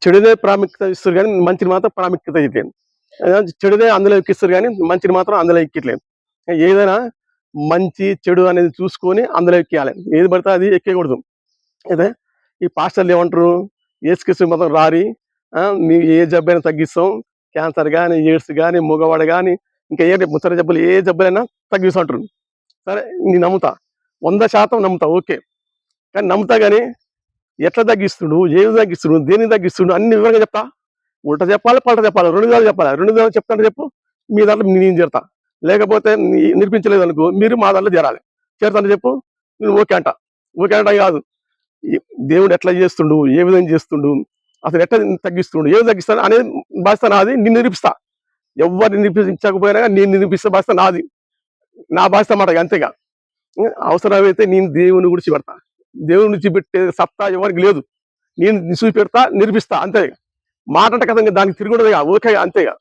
చెడుదే ప్రాముఖ్యత ఇస్తారు కానీ మంచిని మాత్రం ప్రాముఖ్యత ఇవ్వలేదు. చెడుదే అందులో ఎక్కిస్తారు కానీ మంచిని మాత్రం అందులో ఎక్కట్లేదు. ఏదైనా మంచి చెడు అనేది చూసుకొని అందులో ఎక్కియాలి. ఏది పడితే అది ఎక్కకూడదు. అయితే ఈ పాస్టర్లు ఏమంటారు, ఏసుక్రీస్తు మొత్తం రారి మీ ఏ జబ్బైనా తగ్గిస్తాం, క్యాన్సర్ కానీ, ఎయిడ్స్ కానీ, మగవాడు కానీ, ఇంకా ఏ ముసర జబ్బులు ఏ జబ్బులైనా తగ్గిస్తూ ఉంటారు. సరే నేను నమ్ముతా, 100% నమ్ముతా, ఓకే. కానీ నమ్ముతా కానీ ఎట్లా తగ్గిస్తుడు, ఏమి తగ్గిస్తుడు, దేనికి తగ్గిస్తుడు అన్ని వివరంగా చెప్తా. ఉల్ట చెప్పాలి, పల్ట చెప్పాలి, 2 విధాలు చెప్పాలి. 2 విధాలు చెప్తాను చెప్పు, మీ దాంట్లో నేను చేరతా. లేకపోతే నిరూపించలేదు అనుకో, మీరు మా దాంట్లో చేరాలి. చేరుతాను చెప్పు, నేను ఓకే అంట. ఓకే అంట కాదు, దేవుడు ఎట్లా చేస్తుండు, ఏ విధంగా చేస్తుండు, అసలు ఎట్లా తగ్గిస్తుండు, ఏమి తగ్గిస్తాడు అనేది బాధ్యత నాది. నేను నిరూపిస్తా. ఎవరిని నిరూపించకపోయినా నేను నిరూపిస్తే బాధ్యత నాది, నా బాధ్యత మాట అంతేగా. అవసరమైతే నేను దేవుని గురించి పెడతా. దేవుని నుంచి పెట్టే సత్తా ఎవరికి లేదు. నేను చూపెడతా, నిరూపిస్తా, అంతే. మాట అంటే కదా దానికి తిరుగుండదుగా, ఓకే అంతేగా.